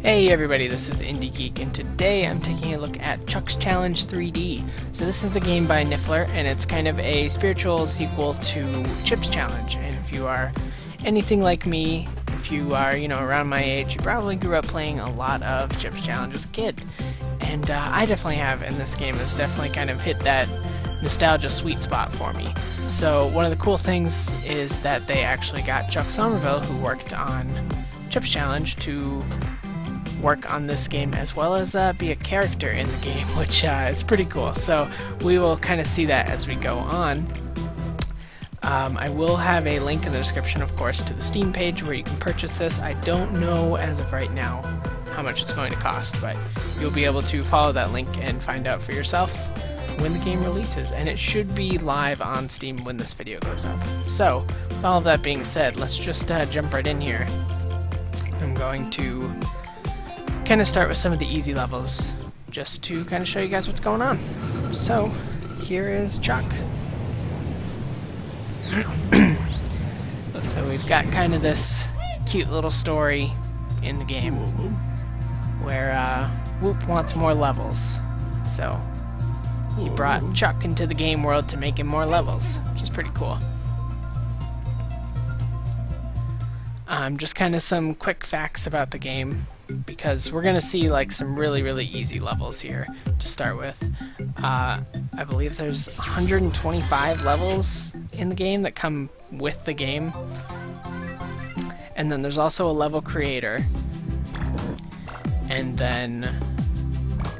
Hey everybody, this is IndieGeek, and today I'm taking a look at Chuck's Challenge 3D. So this is a game by Niffler, and it's kind of a spiritual sequel to Chip's Challenge. And if you are anything like me, if you are, around my age, you probably grew up playing a lot of Chip's Challenge as a kid. And I definitely have, and this game has definitely kind of hit that nostalgia sweet spot for me. So one of the cool things is that they actually got Chuck Somerville, who worked on Chip's Challenge, to work on this game as well as be a character in the game, which is pretty cool. So we will kind of see that as we go on. I will have a link in the description, of course, to the Steam page where you can purchase this. I don't know as of right now how much it's going to cost, but you'll be able to follow that link and find out for yourself when the game releases, and it should be live on Steam when this video goes up. So with all of that being said, let's just jump right in here. I'm going to kind of start with some of the easy levels just to kind of show you guys what's going on. So here is Chuck. So we've got kind of this cute little story in the game where Whoop wants more levels, so he brought Chuck into the game world to make him more levels, which is pretty cool. Just kind of some quick facts about the game, because we're gonna see like some really easy levels here to start with. I believe there's 125 levels in the game that come with the game, and then there's also a level creator, and then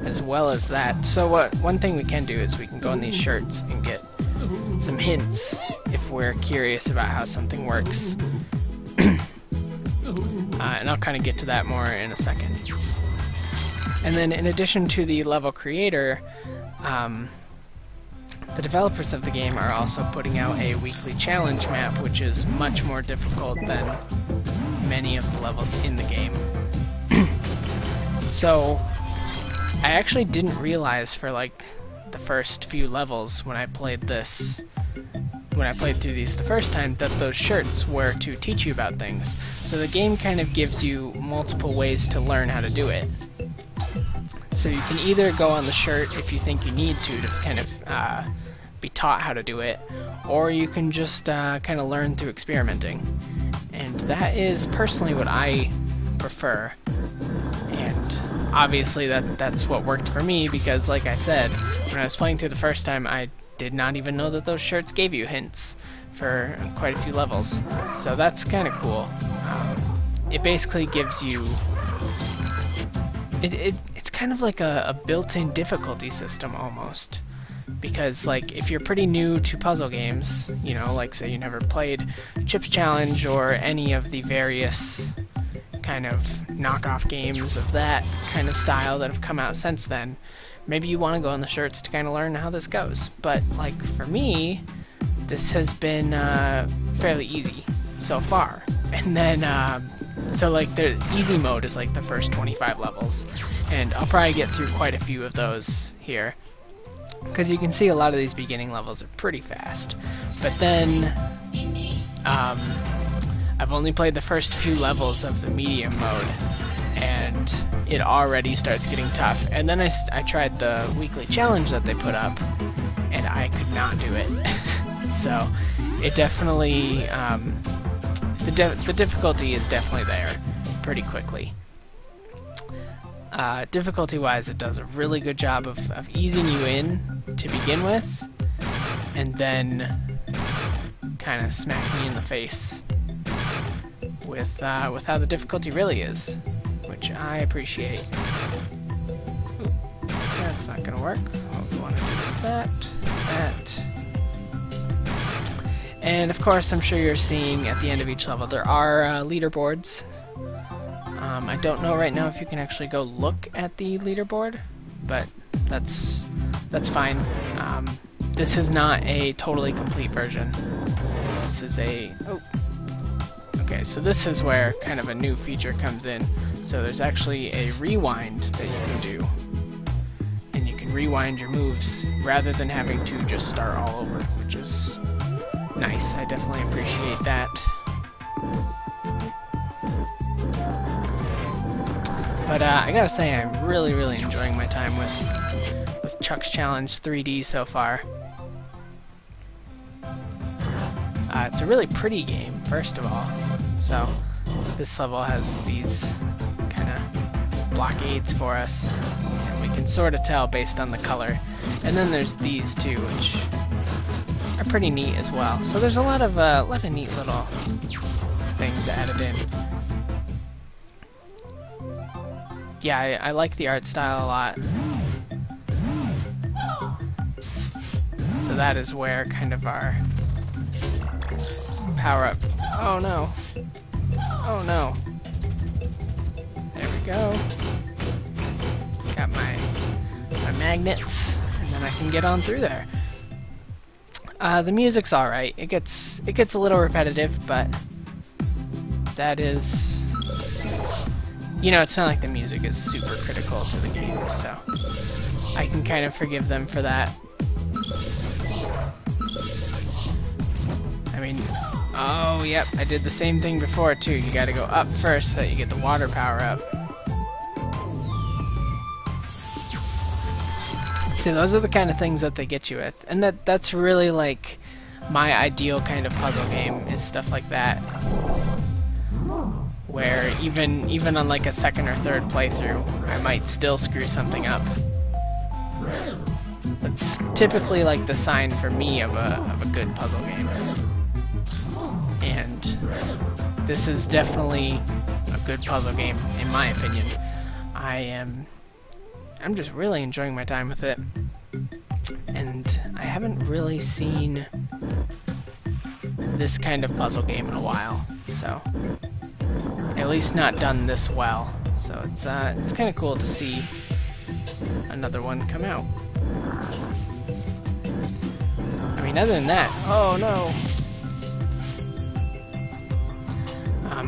as well as that, so one thing we can do is we can go on these shirts and get some hints if we're curious about how something works. And I'll kind of get to that more in a second. And then in addition to the level creator, the developers of the game are also putting out a weekly challenge map, which is much more difficult than many of the levels in the game. So I actually didn't realize for like the first few levels when I played through these the first time, that those shirts were to teach you about things. So the game kind of gives you multiple ways to learn how to do it. So you can either go on the shirt if you think you need to kind of be taught how to do it, or you can just kind of learn through experimenting. And that is personally what I prefer. And obviously that's what worked for me, because like I said, when I was playing through the first time, I did not even know that those shirts gave you hints for quite a few levels. So that's kind of cool. It basically gives you... It's kind of like a built-in difficulty system almost. Because like if you're pretty new to puzzle games, like say you never played Chip's Challenge or any of the various kind of knockoff games of that kind of style that have come out since then, maybe you want to go on the shirts to kind of learn how this goes. But like for me, this has been fairly easy so far. And then so like the easy mode is like the first 25 levels, and I'll probably get through quite a few of those here, because you can see a lot of these beginning levels are pretty fast. But then I've only played the first few levels of the medium mode, and it already starts getting tough. And then I tried the weekly challenge that they put up, and I could not do it. So it definitely, the difficulty is definitely there pretty quickly. Difficulty-wise, it does a really good job of easing you in to begin with, and then kind of smacking you in the face with how the difficulty really is, which I appreciate. Ooh, that's not gonna work. What we want to do is that. And of course, I'm sure you're seeing at the end of each level there are leaderboards. I don't know right now if you can actually go look at the leaderboard, but that's fine. This is not a totally complete version. This is a... Oh. Okay, so this is where kind of a new feature comes in. So there's actually a rewind that you can do. And you can rewind your moves rather than having to just start all over, which is nice. I definitely appreciate that. But I gotta say, I'm really enjoying my time with Chuck's Challenge 3D so far. It's a really pretty game, first of all. So this level has these kind of blockades for us, and we can sort of tell based on the color. And then there's these two, which are pretty neat as well. So there's a lot of neat little things added in. Yeah, I like the art style a lot. So that is where kind of our power up. Oh no. Oh no. There we go. Got my magnets, and then I can get on through there. The music's alright. It gets a little repetitive, but that is, you know, it's not like the music is super critical to the game, so I can kind of forgive them for that. I mean, oh, yep, I did the same thing before, too. You gotta go up first so that you get the water power up. See, those are the kind of things that they get you with. And that's really, like, my ideal kind of puzzle game, is stuff like that. Where even on, like, a second or third playthrough, I might still screw something up. That's typically, like, the sign for me of a good puzzle game. And this is definitely a good puzzle game, in my opinion. I'm just really enjoying my time with it. And I haven't really seen this kind of puzzle game in a while, so at least not done this well. So it's kind of cool to see another one come out. I mean, other than that, oh no.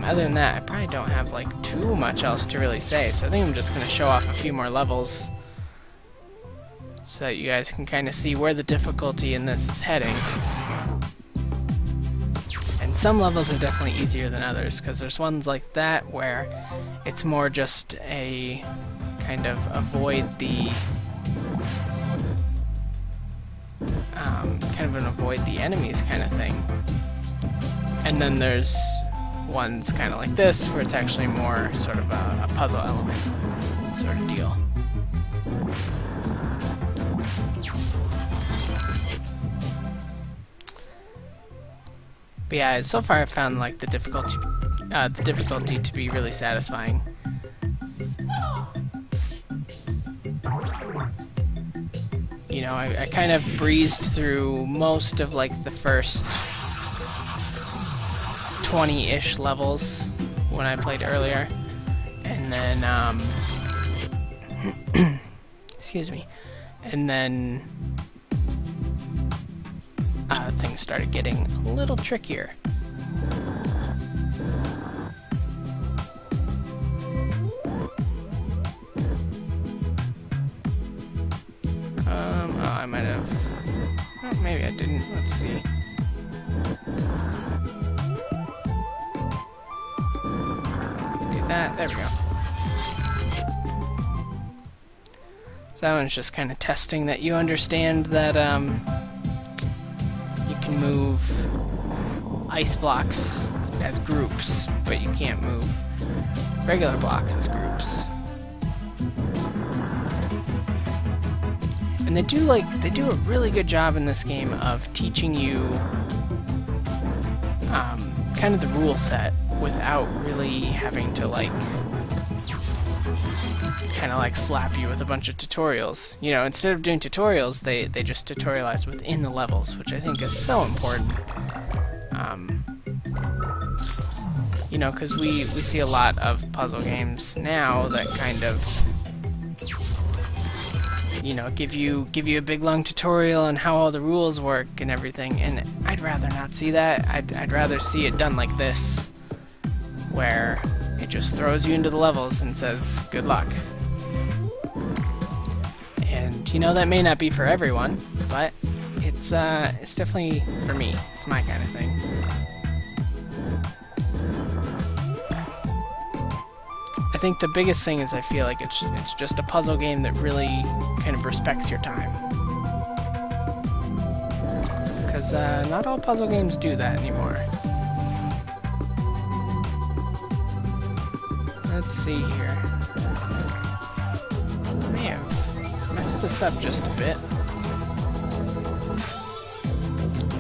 Other than that, I probably don't have like too much else to really say, so I think I'm just going to show off a few more levels so that you guys can kind of see where the difficulty in this is heading. And some levels are definitely easier than others, because there's ones like that where it's more just a kind of avoid the enemies kind of thing. And then there's ones kind of like this, where it's actually more sort of a puzzle element sort of deal. But yeah, so far I've found like the difficulty to be really satisfying. You know, I kind of breezed through most of like the first 20-ish levels when I played earlier, and then excuse me, and then things started getting a little trickier. Oh, I might have, oh, maybe I didn't, let's see. There we go. So that one's just kind of testing that you understand that you can move ice blocks as groups, but you can't move regular blocks as groups. And they do a really good job in this game of teaching you kind of the rule set without really having to like kind of like slap you with a bunch of tutorials. You know, instead of doing tutorials, they just tutorialize within the levels, which I think is so important. You know, because we see a lot of puzzle games now that kind of, you know, give you a big long tutorial on how all the rules work and everything, and I'd rather not see that. I'd rather see it done like this, where it just throws you into the levels and says, good luck. And, you know, that may not be for everyone, but it's definitely, for me, it's my kind of thing. I think the biggest thing is I feel like it's just a puzzle game that really kind of respects your time. Because not all puzzle games do that anymore. Let's see here. I may have messed this up just a bit.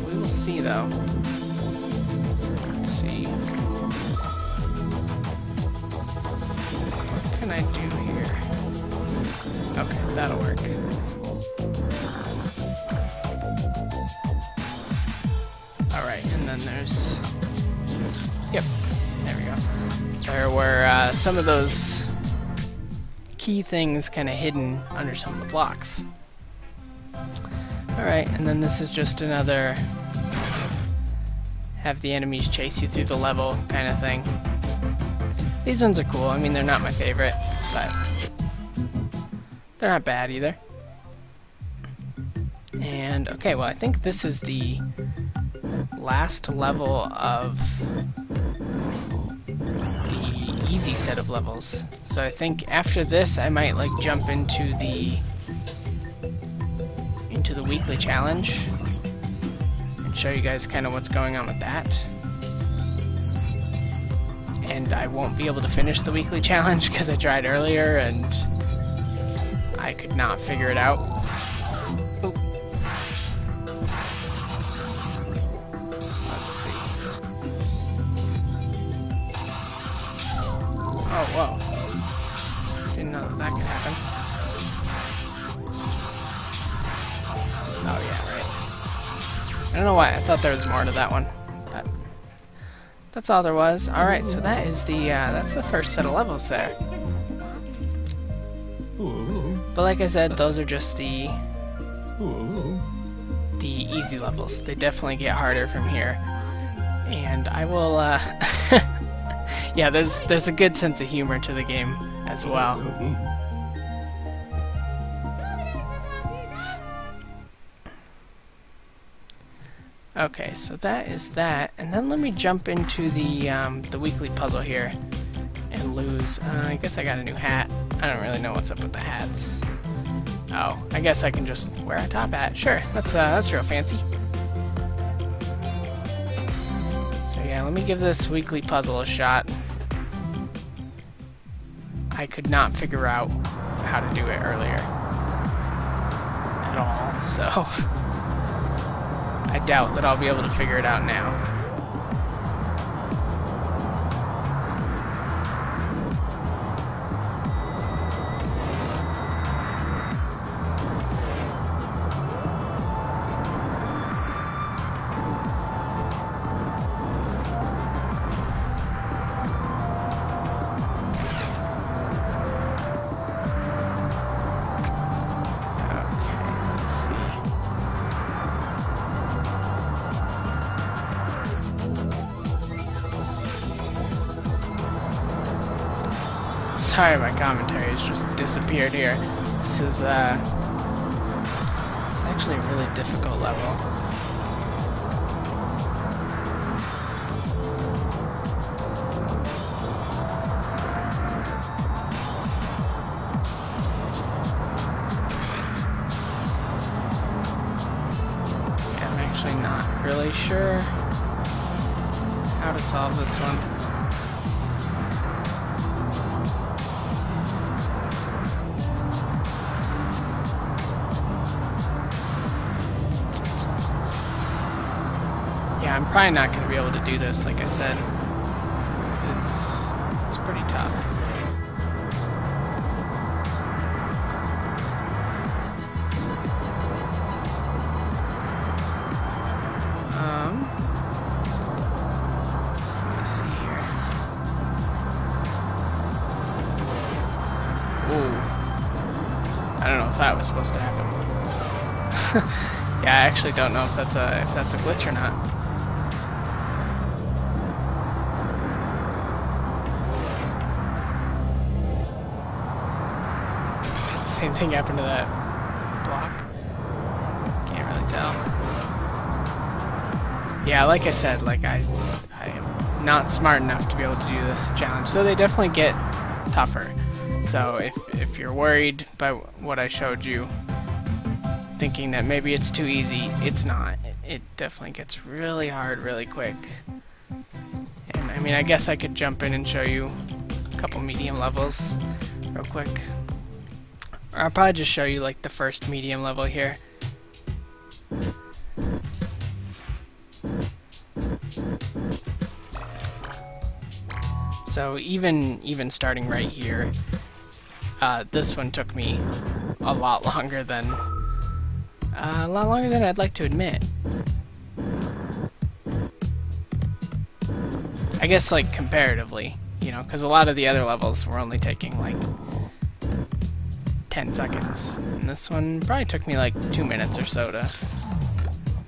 We will see though. Let's see. What can I do here? Okay, that'll work. Alright, and then there's... Yep, there we go. There were some of those key things kind of hidden under some of the blocks. Alright, and then this is just another have the enemies chase you through the level kind of thing. These ones are cool. I mean, they're not my favorite, but they're not bad either. And, okay, well, I think this is the last level of the easy set of levels. So I think after this I might like jump into the weekly challenge and show you guys kind of what's going on with that. And I won't be able to finish the weekly challenge because I tried earlier and I could not figure it out. Oop. Let's see. Oh, whoa. Didn't know that that could happen. Oh, yeah, right. I don't know why. I thought there was more to that one. But that's all there was. Alright, so that is that's the first set of levels there. But like I said, those are just the easy levels. They definitely get harder from here. And I will, yeah, there's a good sense of humor to the game as well. Okay, so that is that, and then let me jump into the weekly puzzle here and lose. I guess I got a new hat. I don't really know what's up with the hats. Oh, I guess I can just wear a top hat. Sure, that's real fancy. So yeah, let me give this weekly puzzle a shot. I could not figure out how to do it earlier at all, so I doubt that I'll be able to figure it out now. Sorry, my commentary has just disappeared here. This is it's actually a really difficult level. Yeah, I'm actually not really sure how to solve this one. Yeah, I'm probably not going to be able to do this, like I said, because it's pretty tough. Let me see here. Ooh. I don't know if that was supposed to happen. Yeah, I actually don't know if that's a glitch or not. Same thing happened to that block. Can't really tell. Yeah, like I said, like I am not smart enough to be able to do this challenge. So they definitely get tougher. So if you're worried by what I showed you, thinking that maybe it's too easy, it's not. It definitely gets really hard really quick. And I mean, I guess I could jump in and show you a couple medium levels real quick. Or I'll probably just show you like the first medium level here. So even starting right here, this one took me a lot longer than I'd like to admit. I guess like comparatively, you know, because a lot of the other levels were only taking like 10 seconds, and this one probably took me like 2 minutes or so to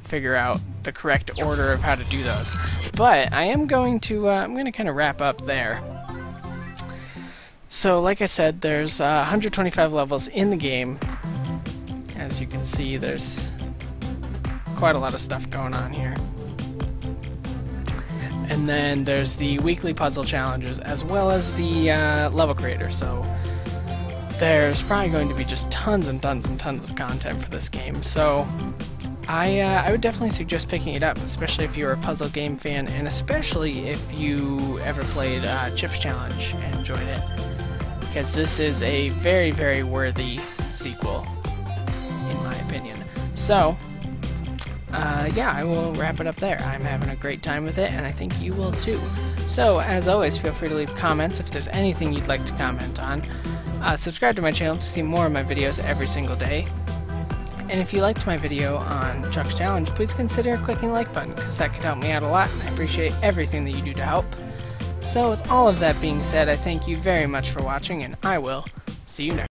figure out the correct order of how to do those. But I am going to I'm going to kind of wrap up there. So like I said, there's 125 levels in the game. As you can see, there's quite a lot of stuff going on here. And then there's the weekly puzzle challenges as well as the level creator. So there's probably going to be just tons and tons and tons of content for this game. So I would definitely suggest picking it up, especially if you're a puzzle game fan, and especially if you ever played Chips Challenge and enjoyed it, because this is a very, very worthy sequel, in my opinion. So, yeah, I will wrap it up there. I'm having a great time with it, and I think you will too. So, as always, feel free to leave comments if there's anything you'd like to comment on. Subscribe to my channel to see more of my videos every single day. And if you liked my video on Chuck's Challenge, please consider clicking the like button, because that could help me out a lot, and I appreciate everything that you do to help. So with all of that being said, I thank you very much for watching, and I will see you next time.